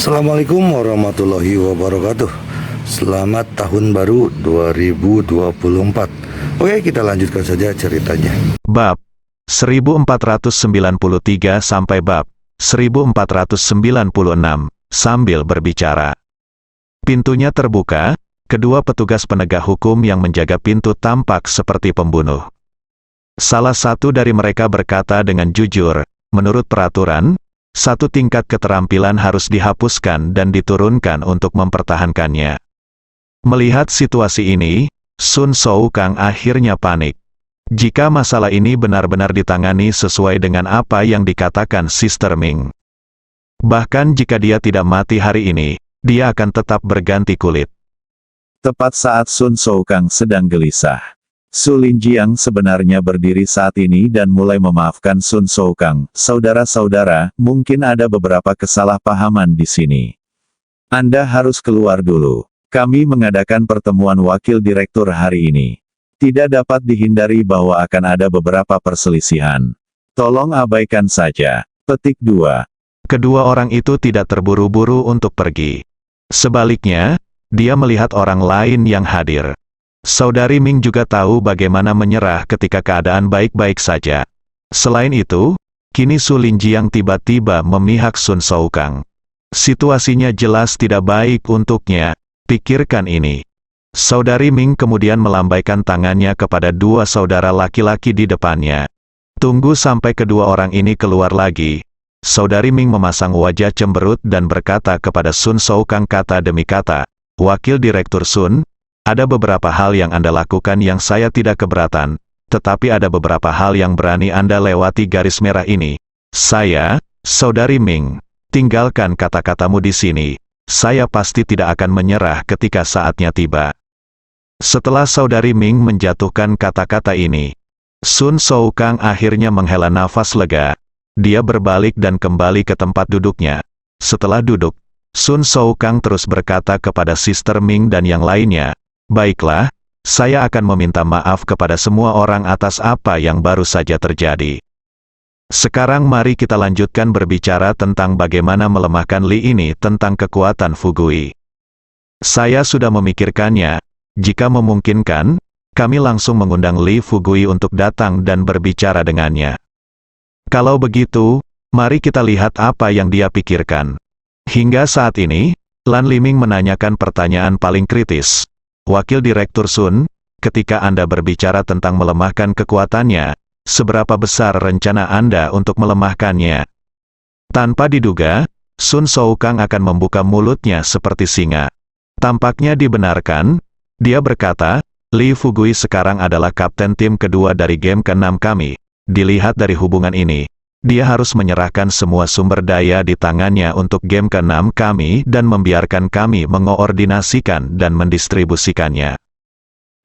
Assalamualaikum warahmatullahi wabarakatuh. Selamat tahun baru 2024. Oke, kita lanjutkan saja ceritanya. Bab 1493 sampai bab 1496, sambil berbicara. Pintunya terbuka, kedua petugas penegak hukum yang menjaga pintu tampak seperti pembunuh. Salah satu dari mereka berkata dengan jujur, menurut peraturan, satu tingkat keterampilan harus dihapuskan dan diturunkan untuk mempertahankannya. Melihat situasi ini, Sun Shou-kang akhirnya panik. Jika masalah ini benar-benar ditangani sesuai dengan apa yang dikatakan Sister Ming. Bahkan jika dia tidak mati hari ini, dia akan tetap berganti kulit. Tepat saat Sun Shou-kang sedang gelisah, Su Linjiang sebenarnya berdiri saat ini dan mulai memaafkan Sun Shou-kang. Saudara-saudara, mungkin ada beberapa kesalahpahaman di sini. Anda harus keluar dulu. Kami mengadakan pertemuan wakil direktur hari ini. Tidak dapat dihindari bahwa akan ada beberapa perselisihan. Tolong abaikan saja. Petik 2. Kedua orang itu tidak terburu-buru untuk pergi. Sebaliknya, dia melihat orang lain yang hadir. Saudari Ming juga tahu bagaimana menyerah ketika keadaan baik-baik saja. Selain itu, kini Su Linjiang tiba-tiba memihak Sun Shou-kang. Situasinya jelas tidak baik untuknya, pikirkan ini. Saudari Ming kemudian melambaikan tangannya kepada dua saudara laki-laki di depannya. Tunggu sampai kedua orang ini keluar lagi. Saudari Ming memasang wajah cemberut dan berkata kepada Sun Shou-kang kata demi kata, "Wakil Direktur Sun, ada beberapa hal yang Anda lakukan yang saya tidak keberatan, tetapi ada beberapa hal yang berani Anda lewati garis merah ini. Saya, Saudari Ming, tinggalkan kata-katamu di sini. Saya pasti tidak akan menyerah ketika saatnya tiba." Setelah Saudari Ming menjatuhkan kata-kata ini, Sun Shou-kang akhirnya menghela nafas lega. Dia berbalik dan kembali ke tempat duduknya. Setelah duduk, Sun Shou-kang terus berkata kepada Sister Ming dan yang lainnya, "Baiklah, saya akan meminta maaf kepada semua orang atas apa yang baru saja terjadi. Sekarang mari kita lanjutkan berbicara tentang bagaimana melemahkan Li ini tentang kekuatan Fugui. Saya sudah memikirkannya, jika memungkinkan, kami langsung mengundang Li Fugui untuk datang dan berbicara dengannya. Kalau begitu, mari kita lihat apa yang dia pikirkan." Hingga saat ini, Lan Liming menanyakan pertanyaan paling kritis. "Wakil Direktur Sun, ketika Anda berbicara tentang melemahkan kekuatannya, seberapa besar rencana Anda untuk melemahkannya?" Tanpa diduga, Sun Shou-kang akan membuka mulutnya seperti singa. Tampaknya dibenarkan, dia berkata, "Li Fugui sekarang adalah kapten tim kedua dari game ke-6 kami. Dilihat dari hubungan ini, dia harus menyerahkan semua sumber daya di tangannya untuk game ke-6 kami dan membiarkan kami mengoordinasikan dan mendistribusikannya."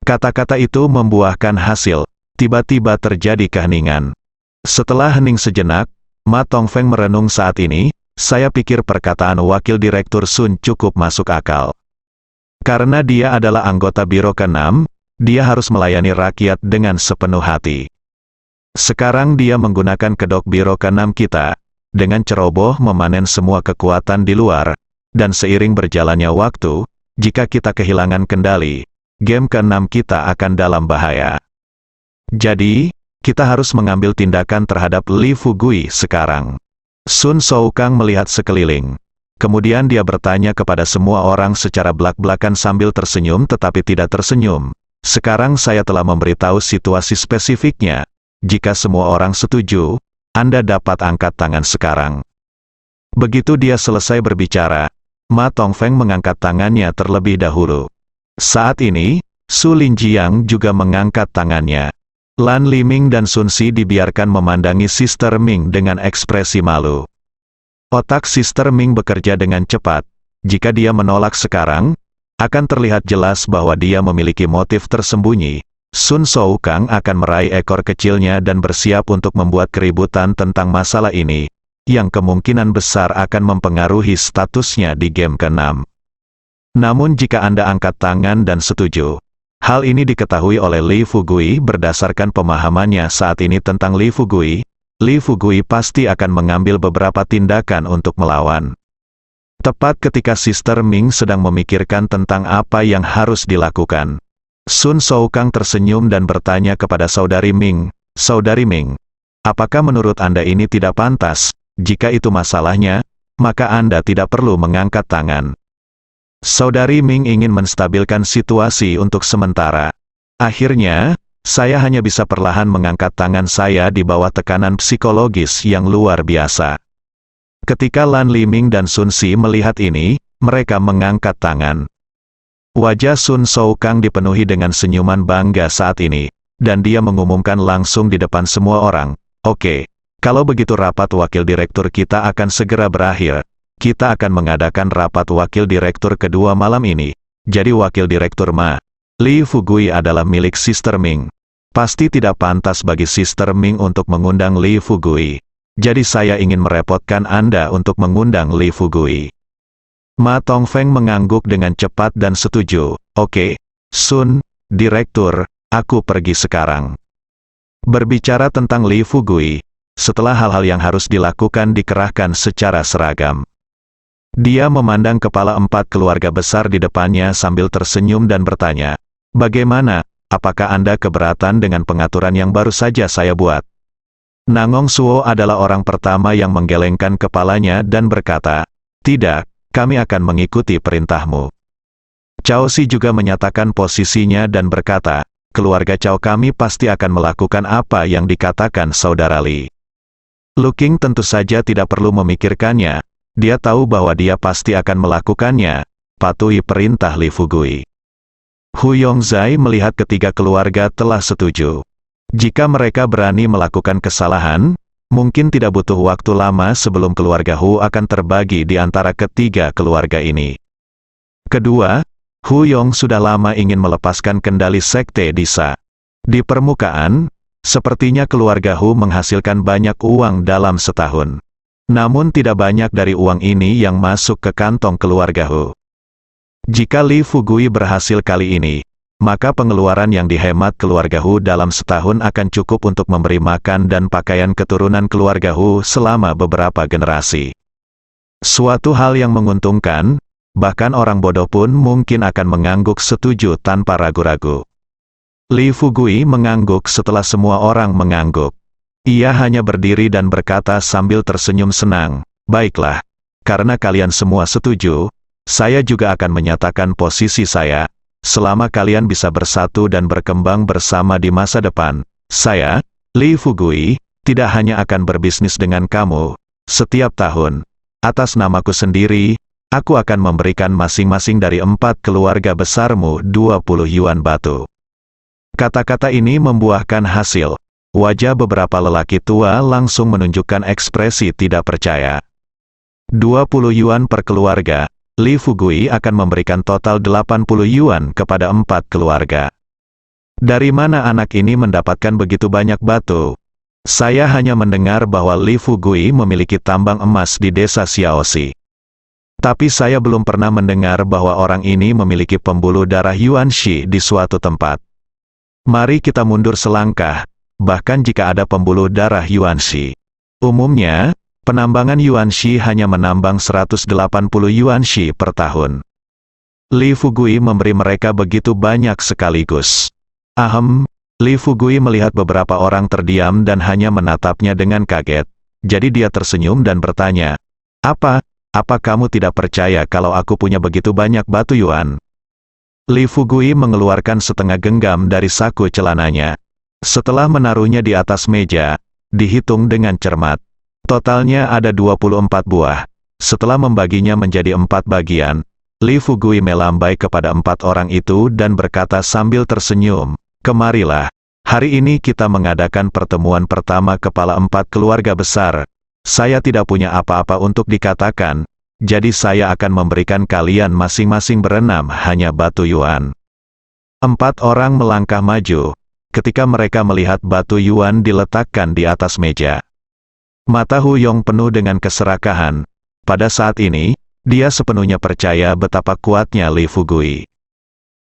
Kata-kata itu membuahkan hasil. Tiba-tiba terjadi keheningan. Setelah hening sejenak, Ma Tongfeng merenung saat ini, "Saya pikir perkataan Wakil Direktur Sun cukup masuk akal. Karena dia adalah anggota Biro ke-6, dia harus melayani rakyat dengan sepenuh hati. Sekarang dia menggunakan kedok Biro ke-6 kita, dengan ceroboh memanen semua kekuatan di luar, dan seiring berjalannya waktu, jika kita kehilangan kendali, game ke-6 kita akan dalam bahaya. Jadi, kita harus mengambil tindakan terhadap Li Fugui sekarang." Sun Shou-kang melihat sekeliling. Kemudian dia bertanya kepada semua orang secara belak-belakan sambil tersenyum tetapi tidak tersenyum. "Sekarang saya telah memberitahu situasi spesifiknya. Jika semua orang setuju, Anda dapat angkat tangan sekarang." Begitu dia selesai berbicara, Ma Tongfeng mengangkat tangannya terlebih dahulu. Saat ini, Su Linjiang juga mengangkat tangannya. Lan Liming dan Sun Si dibiarkan memandangi Sister Ming dengan ekspresi malu. Otak Sister Ming bekerja dengan cepat. Jika dia menolak sekarang, akan terlihat jelas bahwa dia memiliki motif tersembunyi. Sun Shou-kang akan meraih ekor kecilnya dan bersiap untuk membuat keributan tentang masalah ini, yang kemungkinan besar akan mempengaruhi statusnya di game ke-6. Namun jika Anda angkat tangan dan setuju, hal ini diketahui oleh Li Fugui berdasarkan pemahamannya saat ini tentang Li Fugui, Li Fugui pasti akan mengambil beberapa tindakan untuk melawan. Tepat ketika Sister Ming sedang memikirkan tentang apa yang harus dilakukan, Sun Soukang tersenyum dan bertanya kepada Saudari Ming, "Saudari Ming, apakah menurut Anda ini tidak pantas? Jika itu masalahnya, maka Anda tidak perlu mengangkat tangan." Saudari Ming ingin menstabilkan situasi untuk sementara. "Akhirnya, saya hanya bisa perlahan mengangkat tangan saya di bawah tekanan psikologis yang luar biasa." Ketika Lan Liming dan Sun Si melihat ini, mereka mengangkat tangan. Wajah Sun Soukang dipenuhi dengan senyuman bangga saat ini, dan dia mengumumkan langsung di depan semua orang, "Oke, kalau begitu rapat wakil direktur kita akan segera berakhir. Kita akan mengadakan rapat wakil direktur kedua malam ini. Jadi wakil direktur Ma, Li Fugui adalah milik Sister Ming. Pasti tidak pantas bagi Sister Ming untuk mengundang Li Fugui. Jadi saya ingin merepotkan Anda untuk mengundang Li Fugui." Ma Tongfeng mengangguk dengan cepat dan setuju. "Oke, Sun, direktur, aku pergi sekarang." Berbicara tentang Li Fugui, setelah hal-hal yang harus dilakukan dikerahkan secara seragam. Dia memandang kepala 4 keluarga besar di depannya sambil tersenyum dan bertanya, "Bagaimana, apakah Anda keberatan dengan pengaturan yang baru saja saya buat?" Nangong Suo adalah orang pertama yang menggelengkan kepalanya dan berkata, "Tidak, kami akan mengikuti perintahmu." Cao Si juga menyatakan posisinya dan berkata, "Keluarga Cao kami pasti akan melakukan apa yang dikatakan Saudara Li." Lu Qing tentu saja tidak perlu memikirkannya, dia tahu bahwa dia pasti akan melakukannya, patuhi perintah Li Fugui. Hu Yongzai melihat ketiga keluarga telah setuju. Jika mereka berani melakukan kesalahan, mungkin tidak butuh waktu lama sebelum keluarga Hu akan terbagi di antara ketiga keluarga ini. Kedua, Hu Yong sudah lama ingin melepaskan kendali sekte Disa. Di permukaan, sepertinya keluarga Hu menghasilkan banyak uang dalam setahun. Namun tidak banyak dari uang ini yang masuk ke kantong keluarga Hu. Jika Li Fugui berhasil kali ini, maka pengeluaran yang dihemat keluarga Hu dalam setahun akan cukup untuk memberi makan dan pakaian keturunan keluarga Hu selama beberapa generasi. Suatu hal yang menguntungkan, bahkan orang bodoh pun mungkin akan mengangguk setuju tanpa ragu-ragu. Li Fugui mengangguk setelah semua orang mengangguk. Ia hanya berdiri dan berkata sambil tersenyum senang, "Baiklah, karena kalian semua setuju, saya juga akan menyatakan posisi saya. Selama kalian bisa bersatu dan berkembang bersama di masa depan, saya, Li Fugui, tidak hanya akan berbisnis dengan kamu. Setiap tahun, atas namaku sendiri, aku akan memberikan masing-masing dari 4 keluarga besarmu 20 yuan batu." Kata-kata ini membuahkan hasil. Wajah beberapa lelaki tua langsung menunjukkan ekspresi tidak percaya. 20 yuan per keluarga. Li Fugui akan memberikan total 80 yuan kepada 4 keluarga. Dari mana anak ini mendapatkan begitu banyak batu? Saya hanya mendengar bahwa Li Fugui memiliki tambang emas di desa Xiaoxi. Tapi saya belum pernah mendengar bahwa orang ini memiliki pembuluh darah Yuanxi di suatu tempat. Mari kita mundur selangkah, bahkan jika ada pembuluh darah Yuanxi. Umumnya, penambangan Yuanxi hanya menambang 180 Yuanxi per tahun. Li Fugui memberi mereka begitu banyak sekaligus. Li Fugui melihat beberapa orang terdiam dan hanya menatapnya dengan kaget. Jadi dia tersenyum dan bertanya, Apa kamu tidak percaya kalau aku punya begitu banyak batu yuan?" Li Fugui mengeluarkan setengah genggam dari saku celananya. Setelah menaruhnya di atas meja, dihitung dengan cermat. Totalnya ada 24 buah. Setelah membaginya menjadi 4 bagian, Li Fugui melambai kepada 4 orang itu dan berkata sambil tersenyum, "Kemarilah. Hari ini kita mengadakan pertemuan pertama kepala 4 keluarga besar. Saya tidak punya apa-apa untuk dikatakan, jadi saya akan memberikan kalian masing-masing berenam hanya batu yuan." 4 orang melangkah maju, ketika mereka melihat batu yuan diletakkan di atas meja. Mata Hu Yong penuh dengan keserakahan. Pada saat ini, dia sepenuhnya percaya betapa kuatnya Li Fugui.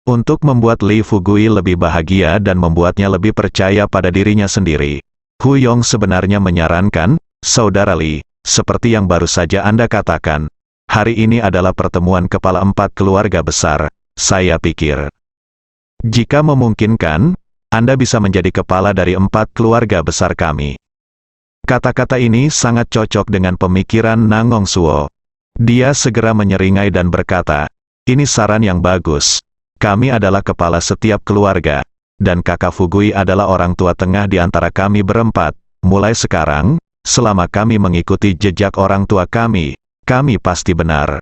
Untuk membuat Li Fugui lebih bahagia dan membuatnya lebih percaya pada dirinya sendiri, Hu Yong sebenarnya menyarankan, "Saudara Li, seperti yang baru saja Anda katakan, hari ini adalah pertemuan kepala 4 keluarga besar, saya pikir. Jika memungkinkan, Anda bisa menjadi kepala dari 4 keluarga besar kami. Kata-kata ini sangat cocok dengan pemikiran Nangong Suo. Dia segera menyeringai dan berkata, ini saran yang bagus. Kami adalah kepala setiap keluarga, dan kakak Fugui adalah orang tua tengah di antara kami berempat. Mulai sekarang, selama kami mengikuti jejak orang tua kami pasti benar.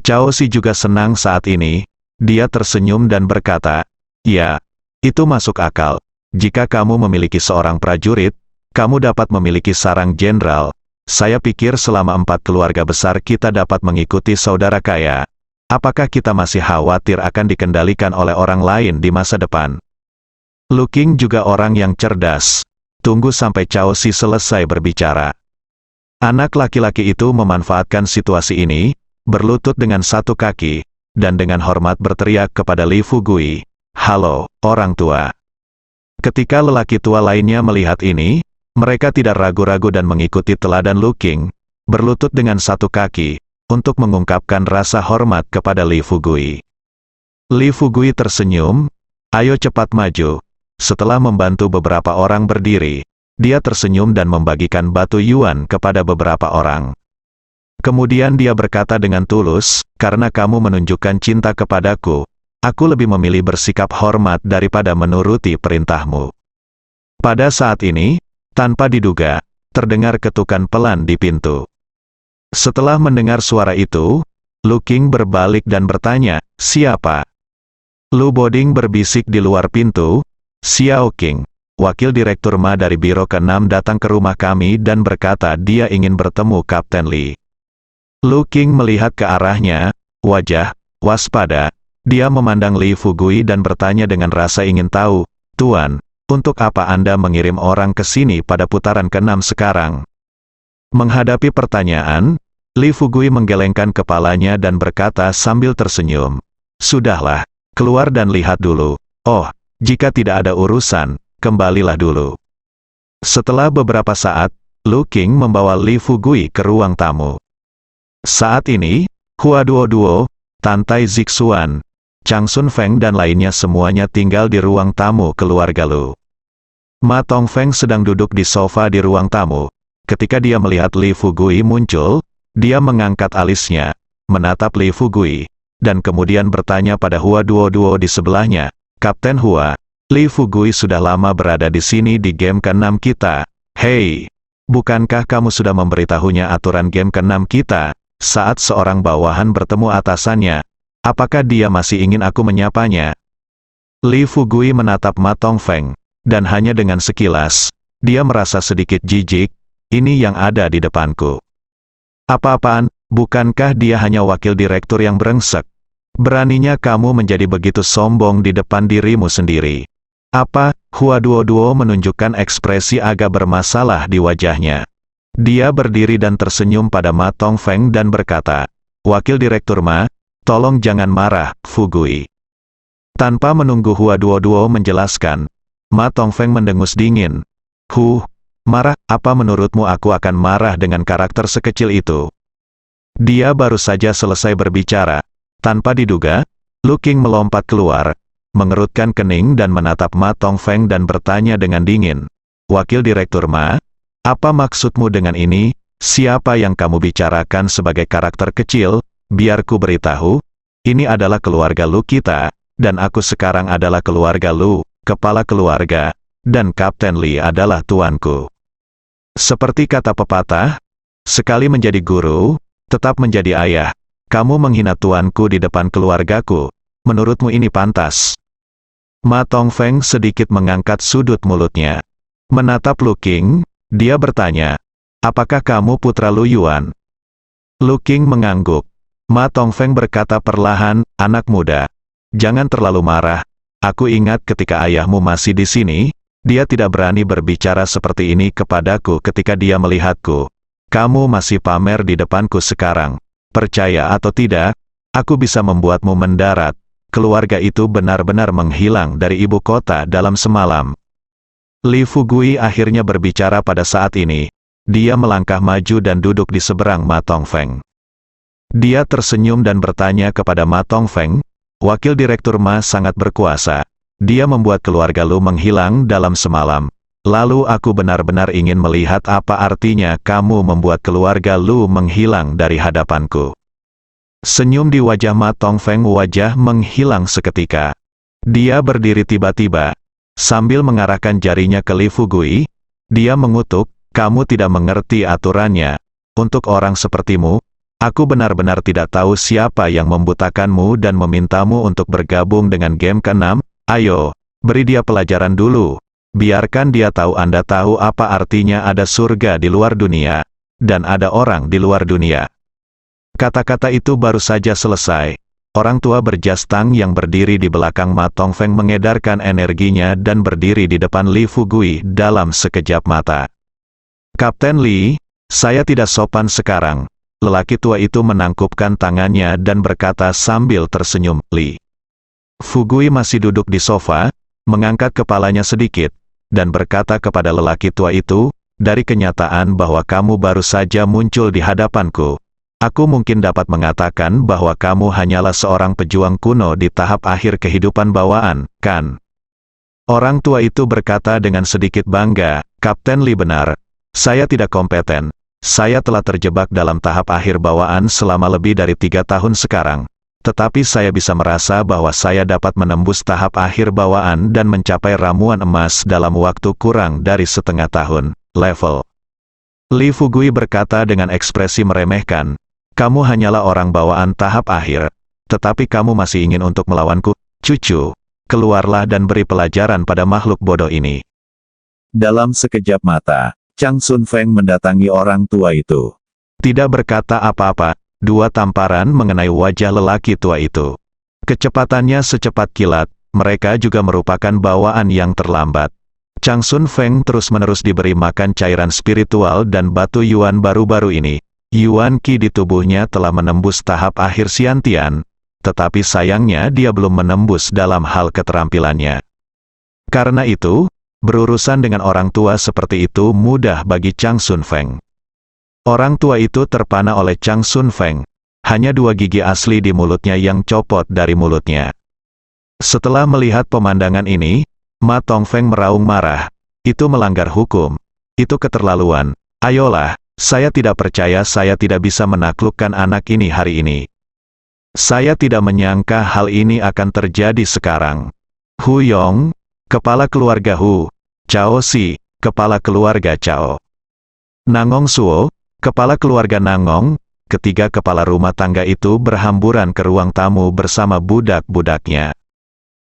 Cao Si juga senang saat ini. Dia tersenyum dan berkata, ya, itu masuk akal. Jika kamu memiliki seorang prajurit, kamu dapat memiliki sarang jenderal. Saya pikir selama 4 keluarga besar kita dapat mengikuti saudara kaya. Apakah kita masih khawatir akan dikendalikan oleh orang lain di masa depan? Lu Qing juga orang yang cerdas. Tunggu sampai Cao Si selesai berbicara. Anak laki-laki itu memanfaatkan situasi ini, berlutut dengan satu kaki, dan dengan hormat berteriak kepada Li Fugui, halo, orang tua. Ketika lelaki tua lainnya melihat ini, mereka tidak ragu-ragu dan mengikuti teladan Lu Qing, berlutut dengan satu kaki, untuk mengungkapkan rasa hormat kepada Li Fugui. Li Fugui tersenyum, ayo cepat maju. Setelah membantu beberapa orang berdiri, dia tersenyum dan membagikan batu yuan kepada beberapa orang. Kemudian dia berkata dengan tulus, karena kamu menunjukkan cinta kepadaku, aku lebih memilih bersikap hormat daripada menuruti perintahmu. Pada saat ini, tanpa diduga, terdengar ketukan pelan di pintu. Setelah mendengar suara itu, Lu Qing berbalik dan bertanya, siapa? Lu Boding berbisik di luar pintu, Xiao Qing, wakil direktur Ma dari Biro ke-6 datang ke rumah kami dan berkata dia ingin bertemu Kapten Li. Lu Qing melihat ke arahnya, wajah waspada. Dia memandang Li Fugui dan bertanya dengan rasa ingin tahu, Tuan, untuk apa Anda mengirim orang ke sini pada putaran ke-6 sekarang? Menghadapi pertanyaan, Li Fugui menggelengkan kepalanya dan berkata sambil tersenyum, sudahlah, keluar dan lihat dulu. Oh, jika tidak ada urusan, kembalilah dulu. Setelah beberapa saat, Lu Qing membawa Li Fugui ke ruang tamu. Saat ini, Hua Duo, Tan Tai Zixuan, Chang Sun Feng dan lainnya semuanya tinggal di ruang tamu keluarga Lu. Ma Tongfeng sedang duduk di sofa di ruang tamu. Ketika dia melihat Li Fugui muncul, dia mengangkat alisnya, menatap Li Fugui, dan kemudian bertanya pada Hua Duo di sebelahnya, Kapten Hua, Li Fugui sudah lama berada di sini di game ke-6 kita. Hei, bukankah kamu sudah memberitahunya aturan game ke-6 kita, saat seorang bawahan bertemu atasannya? Apakah dia masih ingin aku menyapanya? Li Fugui menatap Ma Tongfeng, dan hanya dengan sekilas, dia merasa sedikit jijik. Ini yang ada di depanku. Apa-apaan, bukankah dia hanya wakil direktur yang brengsek? Beraninya kamu menjadi begitu sombong di depan dirimu sendiri. Apa? Hua Duo menunjukkan ekspresi agak bermasalah di wajahnya. Dia berdiri dan tersenyum pada Ma Tongfeng dan berkata, Wakil Direktur Ma, tolong jangan marah, Fugui. Tanpa menunggu Hua Duo menjelaskan, Ma Tongfeng mendengus dingin. Marah, apa menurutmu aku akan marah dengan karakter sekecil itu? Dia baru saja selesai berbicara. Tanpa diduga, Lu Qing melompat keluar, mengerutkan kening dan menatap Ma Tongfeng dan bertanya dengan dingin. Wakil Direktur Ma, apa maksudmu dengan ini? Siapa yang kamu bicarakan sebagai karakter kecil? Biar ku beritahu, ini adalah keluarga Lu kita, dan aku sekarang adalah keluarga Lu, kepala keluarga, dan Kapten Li adalah tuanku. Seperti kata pepatah, sekali menjadi guru, tetap menjadi ayah. Kamu menghina tuanku di depan keluargaku. Menurutmu ini pantas? Ma Tongfeng sedikit mengangkat sudut mulutnya. Menatap Lu Qing, dia bertanya, apakah kamu putra Lu Yuan? Lu Qing mengangguk. Ma Tongfeng berkata perlahan, anak muda, jangan terlalu marah. Aku ingat ketika ayahmu masih di sini, dia tidak berani berbicara seperti ini kepadaku ketika dia melihatku. Kamu masih pamer di depanku sekarang. Percaya atau tidak, aku bisa membuatmu mendarat. Keluarga itu benar-benar menghilang dari ibu kota dalam semalam. Li Fugui akhirnya berbicara pada saat ini. Dia melangkah maju dan duduk di seberang Ma Tongfeng. Dia tersenyum dan bertanya kepada Ma Tongfeng, "Wakil Direktur Ma sangat berkuasa. Dia membuat keluarga Lu menghilang dalam semalam. Lalu aku benar-benar ingin melihat apa artinya kamu membuat keluarga Lu menghilang dari hadapanku." Senyum di wajah Ma Tongfeng wajah menghilang seketika. Dia berdiri tiba-tiba. Sambil mengarahkan jarinya ke Li Fugui, dia mengutuk, "Kamu tidak mengerti aturannya. Untuk orang sepertimu, aku benar-benar tidak tahu siapa yang membutakanmu dan memintamu untuk bergabung dengan game ke-6. Ayo, beri dia pelajaran dulu. Biarkan dia tahu Anda tahu apa artinya ada surga di luar dunia, dan ada orang di luar dunia." Kata-kata itu baru saja selesai. Orang tua berjas tang yang berdiri di belakang Ma Tongfeng mengedarkan energinya dan berdiri di depan Li Fugui dalam sekejap mata. "Kapten Li, saya tidak sopan sekarang." Lelaki tua itu menangkupkan tangannya dan berkata sambil tersenyum, "Li." Fugui masih duduk di sofa, mengangkat kepalanya sedikit, dan berkata kepada lelaki tua itu, "Dari kenyataan bahwa kamu baru saja muncul di hadapanku, aku mungkin dapat mengatakan bahwa kamu hanyalah seorang pejuang kuno di tahap akhir kehidupan bawaan, kan?" Orang tua itu berkata dengan sedikit bangga, "Kapten Li benar. Saya tidak kompeten. Saya telah terjebak dalam tahap akhir bawaan selama lebih dari 3 tahun sekarang. Tetapi saya bisa merasa bahwa saya dapat menembus tahap akhir bawaan dan mencapai ramuan emas dalam waktu kurang dari setengah tahun. Level." Li Fugui berkata dengan ekspresi meremehkan, "Kamu hanyalah orang bawaan tahap akhir. Tetapi kamu masih ingin untuk melawanku? Cucu, keluarlah dan beri pelajaran pada makhluk bodoh ini." Dalam sekejap mata, Chang Sun Feng mendatangi orang tua itu. Tidak berkata apa-apa, dua tamparan mengenai wajah lelaki tua itu. Kecepatannya secepat kilat, mereka juga merupakan bawaan yang terlambat. Chang Sun Feng terus-menerus diberi makan cairan spiritual dan batu Yuan baru-baru ini. Yuan Qi di tubuhnya telah menembus tahap akhir Xiantian, tetapi sayangnya dia belum menembus dalam hal keterampilannya. Karena itu, berurusan dengan orang tua seperti itu mudah bagi Chang Sun Feng. Orang tua itu terpana oleh Chang Sun Feng. Hanya 2 gigi asli di mulutnya yang copot dari mulutnya. Setelah melihat pemandangan ini, Ma Tongfeng meraung marah. "Itu melanggar hukum. Itu keterlaluan. Ayolah, saya tidak percaya saya tidak bisa menaklukkan anak ini hari ini. Saya tidak menyangka hal ini akan terjadi sekarang." Hu Yong, kepala keluarga Hu. Chao Si, kepala keluarga Chao. Nangong Suo, kepala keluarga Nangong. Ketiga kepala rumah tangga itu berhamburan ke ruang tamu bersama budak-budaknya.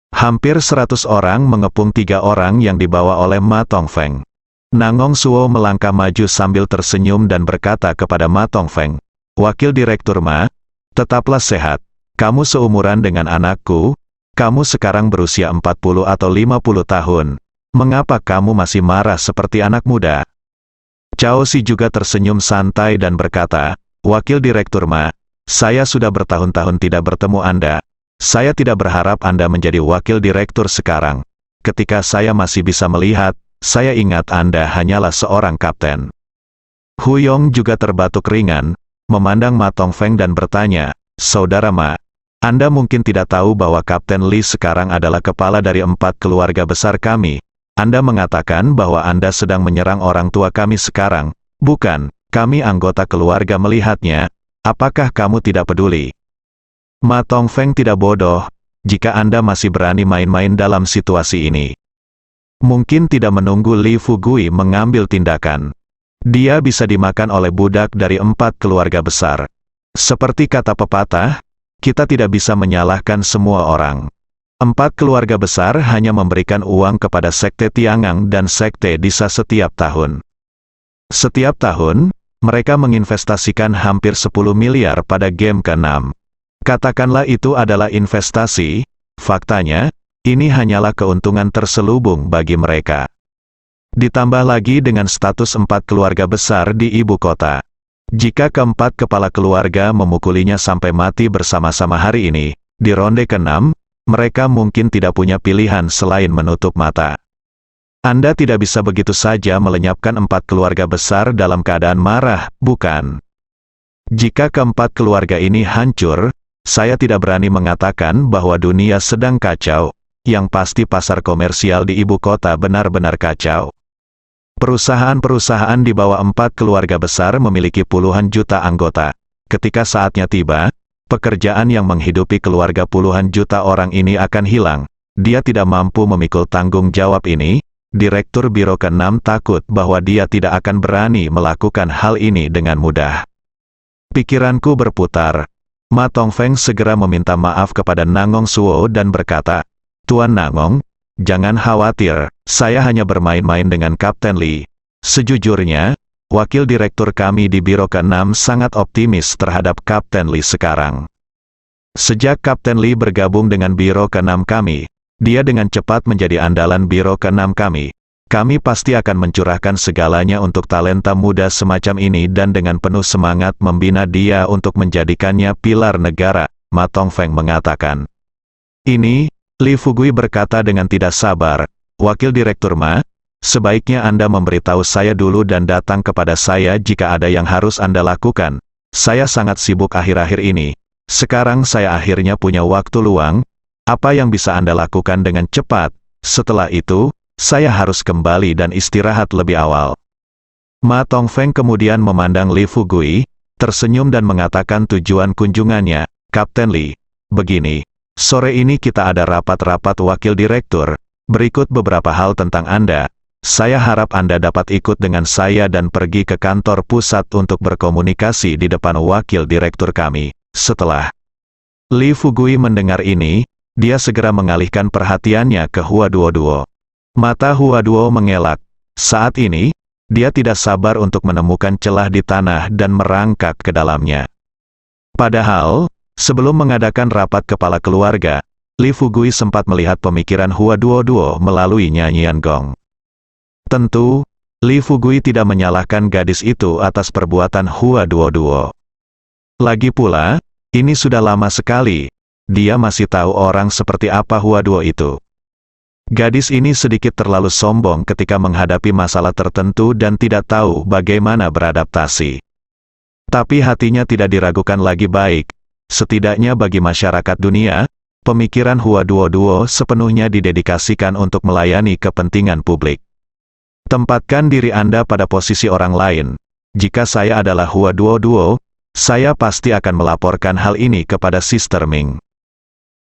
Hampir 100 orang mengepung 3 orang yang dibawa oleh Ma Tongfeng. Nangong Suo melangkah maju sambil tersenyum dan berkata kepada Ma Tongfeng, "Wakil Direktur Ma, tetaplah sehat. Kamu seumuran dengan anakku. Kamu sekarang berusia 40 atau 50 tahun. Mengapa kamu masih marah seperti anak muda?" Chao Si juga tersenyum santai dan berkata, "Wakil Direktur Ma, saya sudah bertahun-tahun tidak bertemu Anda. Saya tidak berharap Anda menjadi wakil direktur sekarang. Ketika saya masih bisa melihat, saya ingat Anda hanyalah seorang kapten." Hu Yong juga terbatuk ringan, memandang Ma Tongfeng dan bertanya, "Saudara Ma, Anda mungkin tidak tahu bahwa Kapten Li sekarang adalah kepala dari 4 keluarga besar kami. Anda mengatakan bahwa Anda sedang menyerang orang tua kami sekarang, bukan? Kami anggota keluarga melihatnya. Apakah kamu tidak peduli?" Ma Tongfeng tidak bodoh. Jika Anda masih berani main-main dalam situasi ini, mungkin tidak menunggu Li Fugui mengambil tindakan. Dia bisa dimakan oleh budak dari 4 keluarga besar. Seperti kata pepatah, kita tidak bisa menyalahkan semua orang. 4 keluarga besar hanya memberikan uang kepada Sekte Tiangang dan Sekte Disa setiap tahun. Setiap tahun, mereka menginvestasikan hampir 10 miliar pada game ke-6. Katakanlah itu adalah investasi, faktanya, ini hanyalah keuntungan terselubung bagi mereka. Ditambah lagi dengan status 4 keluarga besar di ibu kota. Jika keempat kepala keluarga memukulinya sampai mati bersama-sama hari ini, di ronde ke-6, mereka mungkin tidak punya pilihan selain menutup mata. Anda tidak bisa begitu saja melenyapkan 4 keluarga besar dalam keadaan marah, bukan? Jika keempat keluarga ini hancur, saya tidak berani mengatakan bahwa dunia sedang kacau, yang pasti pasar komersial di ibu kota benar-benar kacau. Perusahaan-perusahaan di bawah 4 keluarga besar memiliki puluhan juta anggota. Ketika saatnya tiba, pekerjaan yang menghidupi keluarga puluhan juta orang ini akan hilang. Dia tidak mampu memikul tanggung jawab ini. Direktur Biro ke-6 takut bahwa dia tidak akan berani melakukan hal ini dengan mudah. Pikiranku berputar. Ma Tongfeng segera meminta maaf kepada Nangong Suo dan berkata, "Tuan Nangong, jangan khawatir, saya hanya bermain-main dengan Kapten Li. Sejujurnya, wakil direktur kami di Biro ke-6 sangat optimis terhadap Kapten Li sekarang. Sejak Kapten Li bergabung dengan Biro ke-6 kami, dia dengan cepat menjadi andalan Biro ke-6 kami. Kami pasti akan mencurahkan segalanya untuk talenta muda semacam ini dan dengan penuh semangat membina dia untuk menjadikannya pilar negara," Ma Tongfeng mengatakan. "Ini," Li Fugui berkata dengan tidak sabar, "Wakil Direktur Ma, sebaiknya Anda memberitahu saya dulu dan datang kepada saya jika ada yang harus Anda lakukan. Saya sangat sibuk akhir-akhir ini. Sekarang saya akhirnya punya waktu luang. Apa yang bisa Anda lakukan dengan cepat? Setelah itu, saya harus kembali dan istirahat lebih awal." Ma Tongfeng kemudian memandang Li Fugui, tersenyum dan mengatakan tujuan kunjungannya, "Kapten Li, begini, sore ini kita ada rapat-rapat wakil direktur. Berikut beberapa hal tentang Anda. Saya harap Anda dapat ikut dengan saya dan pergi ke kantor pusat untuk berkomunikasi di depan wakil direktur kami." Setelah Li Fugui mendengar ini, dia segera mengalihkan perhatiannya ke Hua Duo. Mata Hua Duo mengelak. Saat ini, dia tidak sabar untuk menemukan celah di tanah dan merangkak ke dalamnya. Padahal, sebelum mengadakan rapat kepala keluarga, Li Fugui sempat melihat pemikiran Hua Duo melalui nyanyian gong. Tentu, Li Fugui tidak menyalahkan gadis itu atas perbuatan Hua Duo. Lagi pula, ini sudah lama sekali, dia masih tahu orang seperti apa Hua Duo itu. Gadis ini sedikit terlalu sombong ketika menghadapi masalah tertentu dan tidak tahu bagaimana beradaptasi. Tapi hatinya tidak diragukan lagi baik. Setidaknya bagi masyarakat dunia, pemikiran Hua Duo sepenuhnya didedikasikan untuk melayani kepentingan publik. Tempatkan diri Anda pada posisi orang lain. Jika saya adalah Hua Duo, saya pasti akan melaporkan hal ini kepada Sister Ming.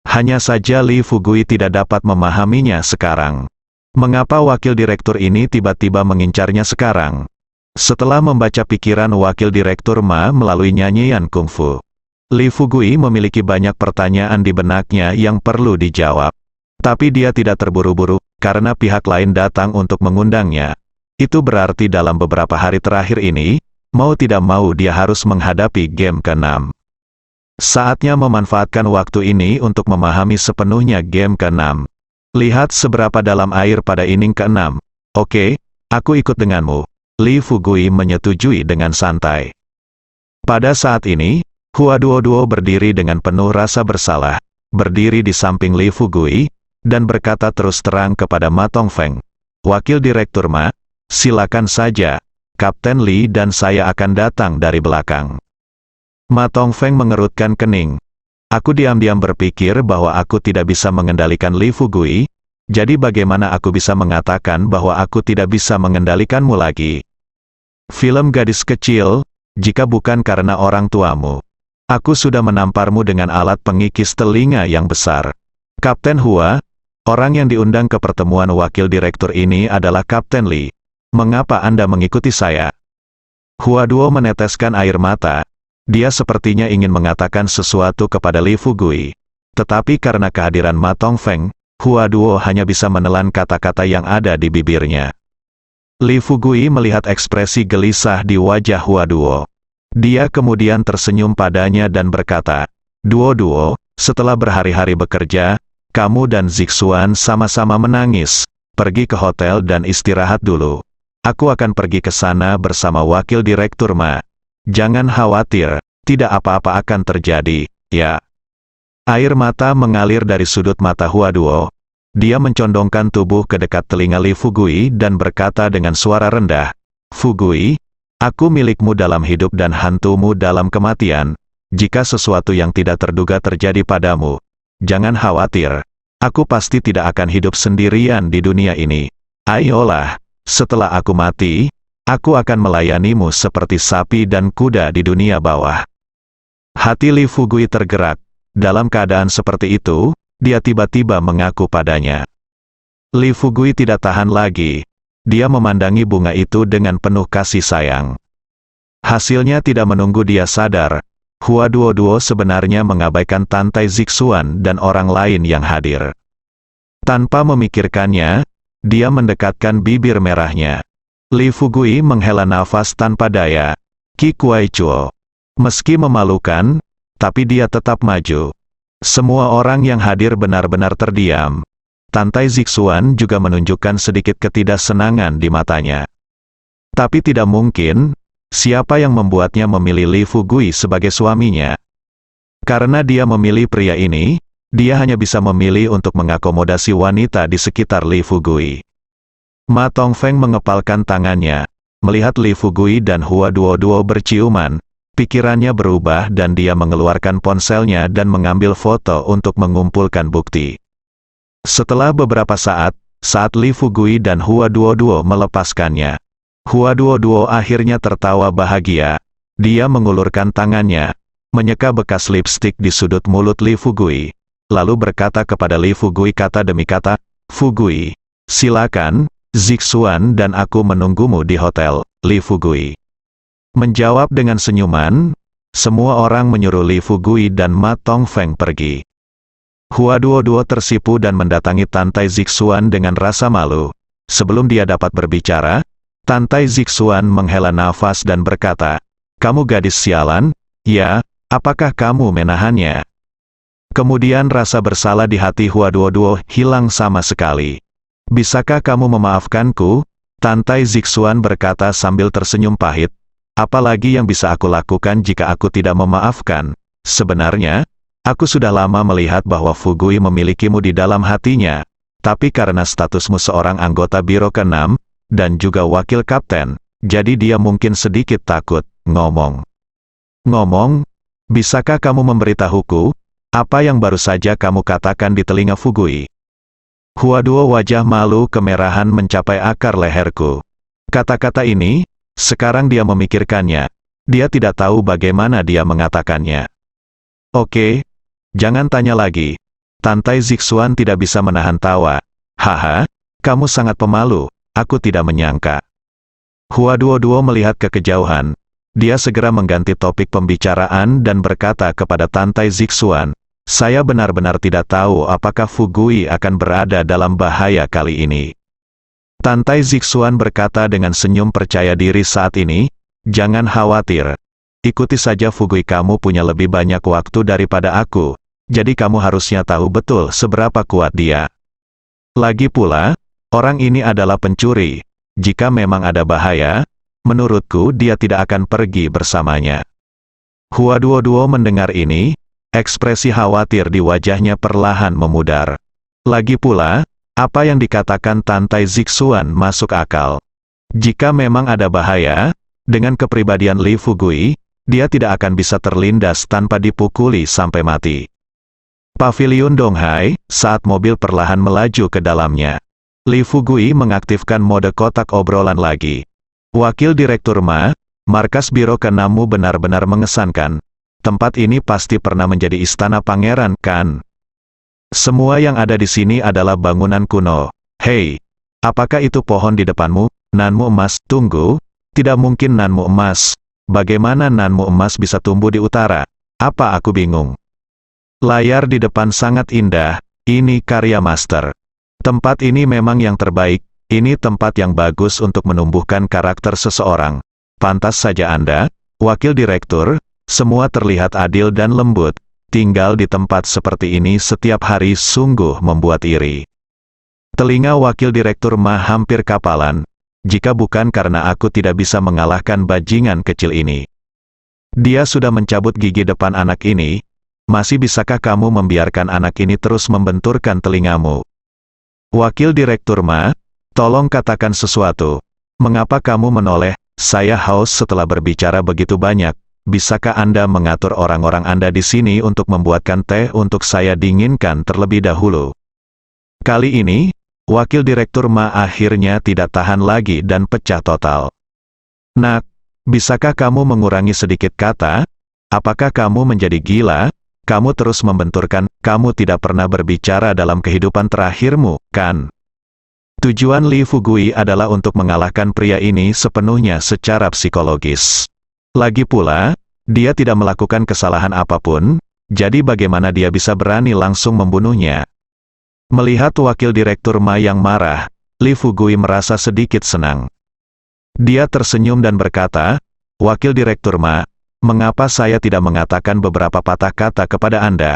Hanya saja Li Fugui tidak dapat memahaminya sekarang. Mengapa wakil direktur ini tiba-tiba mengincarnya sekarang? Setelah membaca pikiran wakil direktur Ma melalui nyanyian kungfu, Li Fugui memiliki banyak pertanyaan di benaknya yang perlu dijawab. Tapi dia tidak terburu-buru, karena pihak lain datang untuk mengundangnya. Itu berarti dalam beberapa hari terakhir ini, mau tidak mau dia harus menghadapi game ke-6. Saatnya memanfaatkan waktu ini untuk memahami sepenuhnya game ke-6. Lihat seberapa dalam air pada inning ke-6. Oke, aku ikut denganmu. Li Fugui menyetujui dengan santai. Pada saat ini, Hua Duo berdiri dengan penuh rasa bersalah, berdiri di samping Li Fugui, dan berkata terus terang kepada Ma Tongfeng, "Wakil Direktur Ma, silakan saja, Kapten Li dan saya akan datang dari belakang." Ma Tongfeng mengerutkan kening. "Aku diam-diam berpikir bahwa aku tidak bisa mengendalikan Li Fugui, jadi bagaimana aku bisa mengatakan bahwa aku tidak bisa mengendalikanmu lagi? Film gadis kecil, jika bukan karena orang tuamu. Aku sudah menamparmu dengan alat pengikis telinga yang besar. Kapten Hua, orang yang diundang ke pertemuan wakil direktur ini adalah Kapten Li. Mengapa Anda mengikuti saya?" Hua Duo meneteskan air mata. Dia sepertinya ingin mengatakan sesuatu kepada Li Fugui. Tetapi karena kehadiran Ma Tongfeng, Hua Duo hanya bisa menelan kata-kata yang ada di bibirnya. Li Fugui melihat ekspresi gelisah di wajah Hua Duo. Dia kemudian tersenyum padanya dan berkata, Duo, setelah berhari-hari bekerja, kamu dan Zixuan sama-sama menangis. Pergi ke hotel dan istirahat dulu. Aku akan pergi ke sana bersama wakil direktur Ma. Jangan khawatir, tidak apa-apa akan terjadi, ya." Air mata mengalir dari sudut mata Hua Duo. Dia mencondongkan tubuh ke dekat telinga Li Fugui dan berkata dengan suara rendah, "Fugui, Aku milikmu dalam hidup dan hantumu dalam kematian. Jika sesuatu yang tidak terduga terjadi padamu, jangan khawatir. Aku pasti tidak akan hidup sendirian di dunia ini. Ayolah, setelah aku mati, aku akan melayanimu seperti sapi dan kuda di dunia bawah. Hati Li Fugui tergerak. Dalam keadaan seperti itu, dia tiba-tiba mengaku padanya. Li Fugui tidak tahan lagi. Dia memandangi bunga itu dengan penuh kasih sayang. Hasilnya tidak menunggu dia sadar, Hua Duo sebenarnya mengabaikan Tantai Zixuan dan orang lain yang hadir. Tanpa memikirkannya, dia mendekatkan bibir merahnya. Li Fugui menghela nafas tanpa daya. Qi Kuai Chuo. Meski memalukan, tapi dia tetap maju. Semua orang yang hadir benar-benar terdiam. Tantai Zixuan juga menunjukkan sedikit ketidaksenangan di matanya. Tapi tidak mungkin, siapa yang membuatnya memilih Li Fugui sebagai suaminya? Karena dia memilih pria ini, dia hanya bisa memilih untuk mengakomodasi wanita di sekitar Li Fugui. Ma Tongfeng mengepalkan tangannya. Melihat Li Fugui dan Hua Duo berciuman, pikirannya berubah dan dia mengeluarkan ponselnya dan mengambil foto untuk mengumpulkan bukti. Setelah beberapa saat Li Fugui dan Hua Duo melepaskannya, Hua Duo akhirnya tertawa bahagia. Dia mengulurkan tangannya, menyeka bekas lipstik di sudut mulut Li Fugui, lalu berkata kepada Li Fugui kata demi kata, "Fugui, silakan, Zixuan dan aku menunggumu di hotel." Li Fugui menjawab dengan senyuman. Semua orang menyuruh Li Fugui dan Ma Tongfeng pergi. Hua Duo tersipu dan mendatangi Tantai Zixuan dengan rasa malu. Sebelum dia dapat berbicara, Tantai Zixuan menghela nafas dan berkata, "Kamu gadis sialan, ya, apakah kamu menahannya?" Kemudian rasa bersalah di hati Hua Duo hilang sama sekali. "Bisakah kamu memaafkanku?" Tantai Zixuan berkata sambil tersenyum pahit. "Apalagi yang bisa aku lakukan jika aku tidak memaafkan? Sebenarnya, aku sudah lama melihat bahwa Fugui memilikimu di dalam hatinya, tapi karena statusmu seorang anggota Biro ke-6, dan juga wakil kapten, jadi dia mungkin sedikit takut." Ngomong, bisakah kamu memberitahuku, apa yang baru saja kamu katakan di telinga Fugui? Hua Duo wajah malu kemerahan mencapai akar leherku. Kata-kata ini, sekarang dia memikirkannya. Dia tidak tahu bagaimana dia mengatakannya. "Oke, jangan tanya lagi." Tantai Zixuan tidak bisa menahan tawa. "Haha, kamu sangat pemalu, aku tidak menyangka." Hua Duo melihat ke kejauhan. Dia segera mengganti topik pembicaraan dan berkata kepada Tantai Zixuan, "Saya benar-benar tidak tahu apakah Fugui akan berada dalam bahaya kali ini." Tantai Zixuan berkata dengan senyum percaya diri saat ini, "Jangan khawatir. Ikuti saja Fugui, kamu punya lebih banyak waktu daripada aku, jadi kamu harusnya tahu betul seberapa kuat dia. Lagi pula, orang ini adalah pencuri. Jika memang ada bahaya, menurutku dia tidak akan pergi bersamanya." Hua Duo mendengar ini, ekspresi khawatir di wajahnya perlahan memudar. Lagi pula, apa yang dikatakan Tantai Zixuan masuk akal. Jika memang ada bahaya, dengan kepribadian Li Fugui, dia tidak akan bisa terlindas tanpa dipukuli sampai mati. Paviliun Donghai, saat mobil perlahan melaju ke dalamnya. Li Fugui mengaktifkan mode kotak obrolan lagi. "Wakil Direktur Ma, markas Biro ke-6 benar-benar mengesankan. Tempat ini pasti pernah menjadi istana pangeran, kan? Semua yang ada di sini adalah bangunan kuno. Hei, apakah itu pohon di depanmu? Nanmu emas, tunggu. Tidak mungkin nanmu emas. Bagaimana nanmu emas bisa tumbuh di utara? Apa aku bingung? Layar di depan sangat indah. Ini karya master. Tempat ini memang yang terbaik. Ini tempat yang bagus untuk menumbuhkan karakter seseorang. Pantas saja Anda, Wakil Direktur, semua terlihat adil dan lembut. Tinggal di tempat seperti ini setiap hari sungguh membuat iri." Telinga Wakil Direktur Ma hampir kapalan. "Jika bukan karena aku tidak bisa mengalahkan bajingan kecil ini." Dia sudah mencabut gigi depan anak ini. "Masih bisakah kamu membiarkan anak ini terus membenturkan telingamu?" "Wakil Direktur Ma, tolong katakan sesuatu. Mengapa kamu menoleh?" saya haus setelah berbicara begitu banyak. Bisakah Anda mengatur orang-orang Anda di sini untuk membuatkan teh untuk saya dinginkan terlebih dahulu? Kali ini, Wakil Direktur Ma akhirnya tidak tahan lagi dan pecah total. Nak, bisakah kamu mengurangi sedikit kata? Apakah kamu menjadi gila? Kamu terus membenturkan, kamu tidak pernah berbicara dalam kehidupan terakhirmu, kan? Tujuan Li Fugui adalah untuk mengalahkan pria ini sepenuhnya secara psikologis. Lagi pula, dia tidak melakukan kesalahan apapun, jadi bagaimana dia bisa berani langsung membunuhnya? Melihat Wakil Direktur Ma yang marah, Li Fugui merasa sedikit senang. Dia tersenyum dan berkata, "Wakil Direktur Ma, mengapa saya tidak mengatakan beberapa patah kata kepada Anda?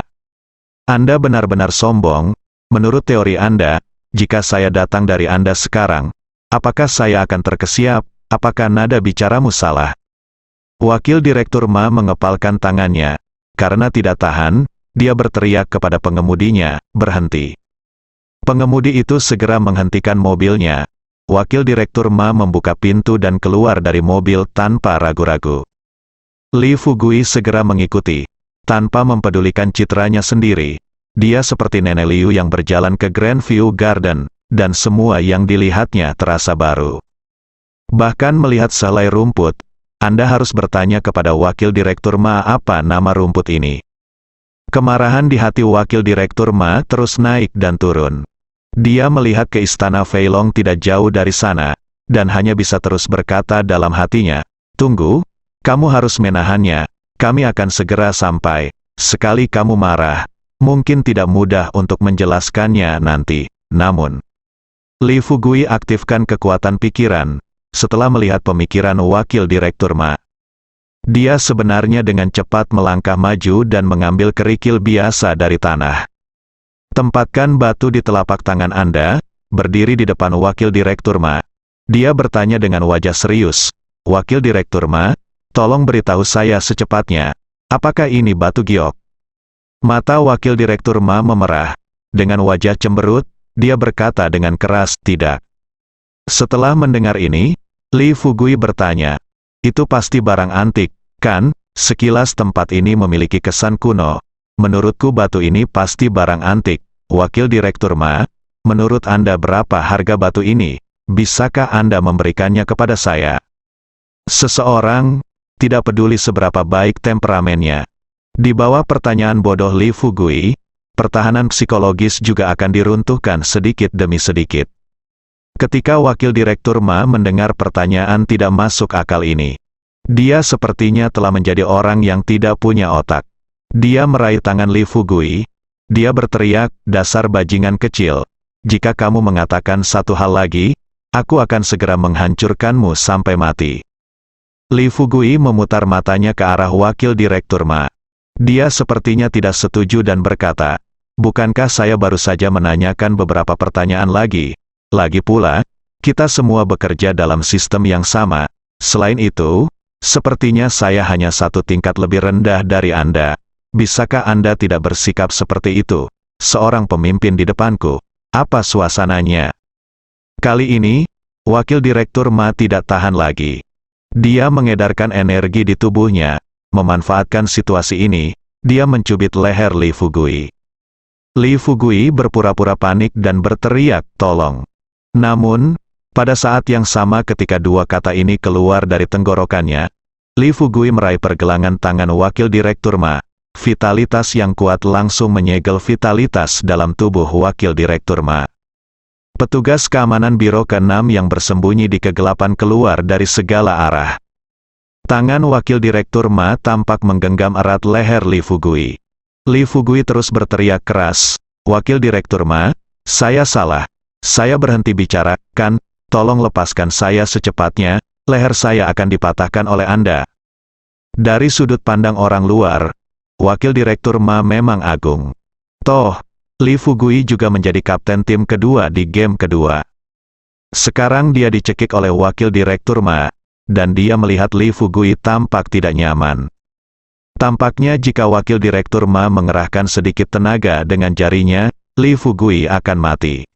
Anda benar-benar sombong. Menurut teori Anda, jika saya datang dari Anda sekarang, apakah saya akan terkesiap? Apakah nada bicaramu salah?" Wakil Direktur Ma mengepalkan tangannya. Karena tidak tahan, dia berteriak kepada pengemudinya, "Berhenti." Pengemudi itu segera menghentikan mobilnya. Wakil Direktur Ma membuka pintu dan keluar dari mobil tanpa ragu-ragu. Li Fugui segera mengikuti. Tanpa mempedulikan citranya sendiri, dia seperti Nenek Liu yang berjalan ke Grandview Garden, dan semua yang dilihatnya terasa baru. Bahkan melihat sehelai rumput, Anda harus bertanya kepada Wakil Direktur Ma apa nama rumput ini. Kemarahan di hati Wakil Direktur Ma terus naik dan turun. Dia melihat ke istana Feilong tidak jauh dari sana, dan hanya bisa terus berkata dalam hatinya, "Tunggu, kamu harus menahannya, kami akan segera sampai. Sekali kamu marah, mungkin tidak mudah untuk menjelaskannya nanti." Namun, Li Fugui aktifkan kekuatan pikiran, setelah melihat pemikiran Wakil Direktur Ma. Dia sebenarnya dengan cepat melangkah maju dan mengambil kerikil biasa dari tanah. Tempatkan batu di telapak tangan Anda, berdiri di depan Wakil Direktur Ma. Dia bertanya dengan wajah serius, "Wakil Direktur Ma, tolong beritahu saya secepatnya, apakah ini batu giok?" Mata Wakil Direktur Ma memerah. Dengan wajah cemberut, dia berkata dengan keras, "Tidak." Setelah mendengar ini, Li Fugui bertanya, "Itu pasti barang antik, kan? Sekilas tempat ini memiliki kesan kuno. Menurutku batu ini pasti barang antik." Wakil Direktur Ma, menurut Anda berapa harga batu ini? Bisakah Anda memberikannya kepada saya? Seseorang, tidak peduli seberapa baik temperamennya. Di bawah pertanyaan bodoh Li Fugui, pertahanan psikologis juga akan diruntuhkan sedikit demi sedikit. Ketika Wakil Direktur Ma mendengar pertanyaan tidak masuk akal ini, dia sepertinya telah menjadi orang yang tidak punya otak. Dia meraih tangan Li Fugui. Dia berteriak, "Dasar bajingan kecil. Jika kamu mengatakan satu hal lagi, aku akan segera menghancurkanmu sampai mati." Li Fugui memutar matanya ke arah Wakil Direktur Ma. Dia sepertinya tidak setuju dan berkata, "Bukankah saya baru saja menanyakan beberapa pertanyaan lagi? Lagi pula, kita semua bekerja dalam sistem yang sama. Selain itu, sepertinya saya hanya satu tingkat lebih rendah dari Anda. Bisakah Anda tidak bersikap seperti itu? Seorang pemimpin di depanku. Apa suasananya?" Kali ini, Wakil Direktur Ma tidak tahan lagi. Dia mengedarkan energi di tubuhnya. Memanfaatkan situasi ini, dia mencubit leher Li Fugui. Li Fugui berpura-pura panik dan berteriak, "Tolong!" Namun, pada saat yang sama ketika dua kata ini keluar dari tenggorokannya, Li Fugui meraih pergelangan tangan Wakil Direktur Ma. Vitalitas yang kuat langsung menyegel vitalitas dalam tubuh Wakil Direktur Ma. Petugas keamanan Biro ke-6 yang bersembunyi di kegelapan keluar dari segala arah. Tangan Wakil Direktur Ma tampak menggenggam erat leher Li Fugui. Li Fugui terus berteriak keras, "Wakil Direktur Ma, saya salah. Saya berhenti bicara, kan? Tolong lepaskan saya secepatnya, leher saya akan dipatahkan oleh Anda." Dari sudut pandang orang luar, Wakil Direktur Ma memang agung. Toh, Li Fugui juga menjadi kapten tim kedua di game kedua. Sekarang dia dicekik oleh Wakil Direktur Ma, dan dia melihat Li Fugui tampak tidak nyaman. Tampaknya jika Wakil Direktur Ma mengerahkan sedikit tenaga dengan jarinya, Li Fugui akan mati.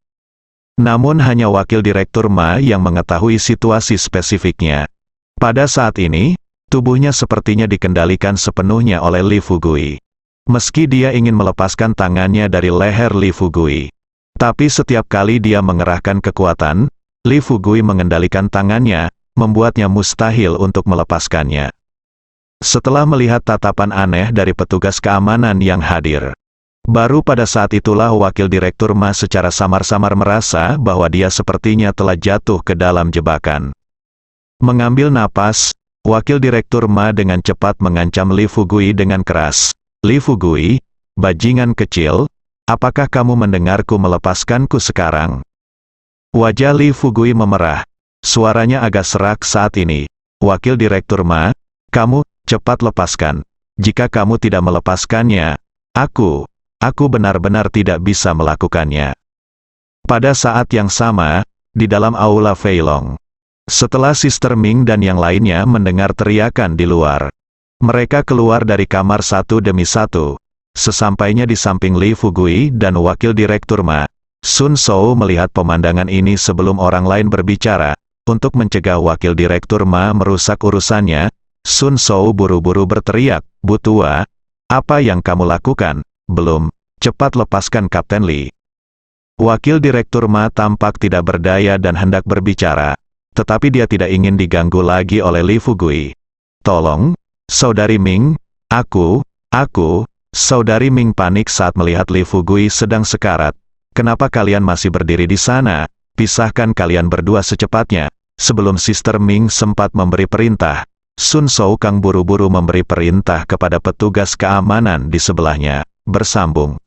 Namun hanya Wakil Direktur Ma yang mengetahui situasi spesifiknya. Pada saat ini, tubuhnya sepertinya dikendalikan sepenuhnya oleh Li Fugui. Meski dia ingin melepaskan tangannya dari leher Li Fugui, tapi setiap kali dia mengerahkan kekuatan, Li Fugui mengendalikan tangannya, membuatnya mustahil untuk melepaskannya. Setelah melihat tatapan aneh dari petugas keamanan yang hadir, baru pada saat itulah Wakil Direktur Ma secara samar-samar merasa bahwa dia sepertinya telah jatuh ke dalam jebakan. Mengambil napas, Wakil Direktur Ma dengan cepat mengancam Li Fugui dengan keras. Li Fugui, bajingan kecil, apakah kamu mendengarku melepaskanku sekarang? Wajah Li Fugui memerah. Suaranya agak serak saat ini. Wakil Direktur Ma, kamu, cepat lepaskan. Jika kamu tidak melepaskannya, aku benar-benar tidak bisa melakukannya. Pada saat yang sama, di dalam aula Feilong, setelah Sister Ming dan yang lainnya mendengar teriakan di luar, mereka keluar dari kamar satu demi satu. Sesampainya di samping Li Fugui dan Wakil Direktur Ma, Sun Shou melihat pemandangan ini sebelum orang lain berbicara. Untuk mencegah Wakil Direktur Ma merusak urusannya, Sun Shou buru-buru berteriak, "Bu Tua, apa yang kamu lakukan? Belum, cepat lepaskan Kapten Li." Wakil Direktur Ma tampak tidak berdaya dan hendak berbicara, tetapi dia tidak ingin diganggu lagi oleh Li Fugui. "Tolong, Saudari Ming, aku." Saudari Ming panik saat melihat Li Fugui sedang sekarat. "Kenapa kalian masih berdiri di sana? Pisahkan kalian berdua secepatnya." Sebelum Sister Ming sempat memberi perintah, Sun Shou Kang buru-buru memberi perintah kepada petugas keamanan di sebelahnya, bersambung,